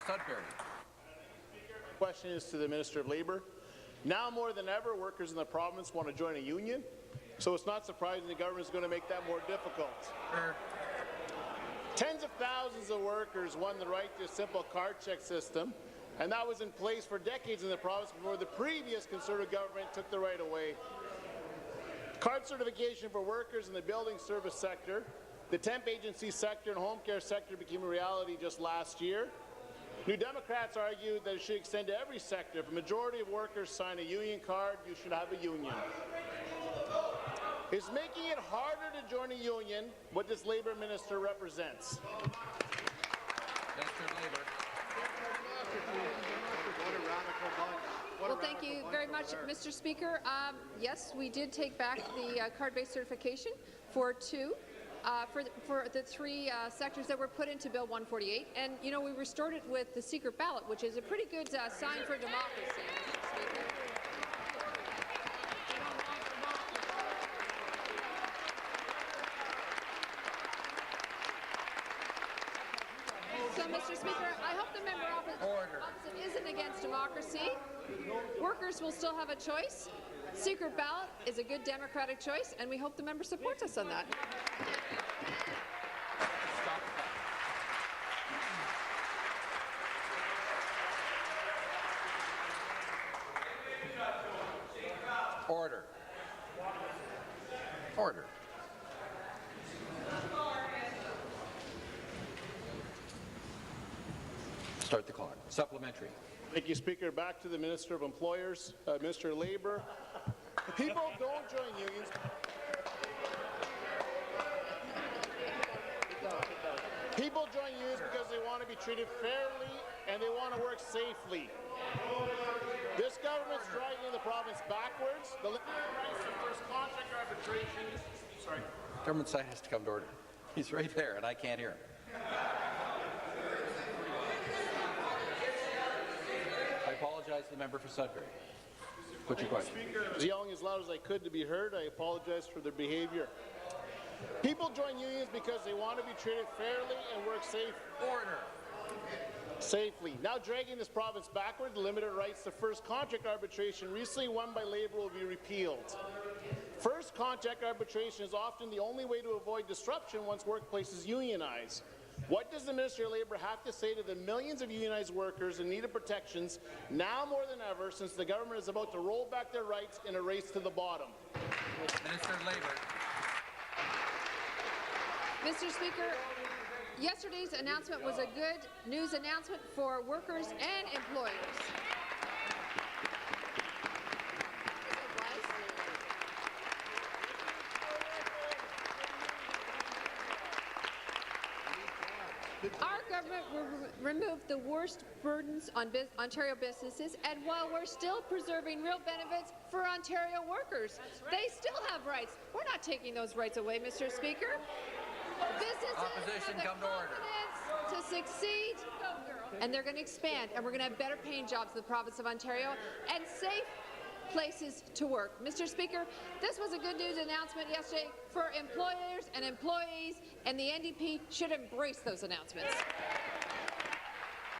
Sudbury. Question is to the Minister of Labour. Now more than ever, workers in the province want to join a union, so it's not surprising the government is going to make that more difficult. Tens of thousands of workers won the right to a simple card check system, and that was in place for decades in the province before the previous Conservative government took the right away. Card certification for workers in the building service sector, the temp agency sector and home care sector became a reality just last year. New Democrats argued that it should extend to every sector. If a majority of workers sign a union card, you should have a union. Is making it harder to join a union what this Labour minister represents? Minister of Labour. Well, thank you very much, Mr. Speaker. Yes, we did take back the card-based certification for the three sectors that were put into Bill 148, and you know we restored it with the secret ballot, which is a pretty good sign for democracy, Mr. Speaker. So, Mr. Speaker, I hope the member opposite isn't against democracy. Workers will still have a choice. Secret ballot is a good democratic choice, and we hope the member supports us on that. Order. Order. Start the clock. Supplementary. Thank you, Speaker. Back to the Minister of Employers, Minister of Labour. People don't join unions. People join unions because they want to be treated fairly and they want to work safely. This government's dragging the province backwards. The rights to first contract arbitration. Sorry. Government side has to come to order. He's right there, and I can't hear him. I apologize to the member for Sudbury. Put your question. Speaker, I was yelling as loud as I could to be heard. I apologize for their behaviour. People join unions because they want to be treated fairly and work safely. Now dragging this province backward, the limited rights to first contract arbitration recently won by Labour will be repealed. First contract arbitration is often the only way to avoid disruption once workplaces unionize. What does the Minister of Labour have to say to the millions of unionized workers in need of protections now more than ever since the government is about to roll back their rights in a race to the bottom? Minister of Labour. Mr. Speaker, yesterday's announcement was a good news announcement for workers and employers. Our government will remove the worst burdens on Ontario businesses, and while we're still preserving real benefits for Ontario workers, they still have rights. We're not taking those rights away, Mr. Speaker. Businesses Opposition, have the come to order. confidence to succeed, and they're going to expand, and we're going to have better paying jobs in the province of Ontario and safe places to work. Mr. Speaker, this was a good news announcement yesterday for employers and employees, and the NDP should embrace those announcements.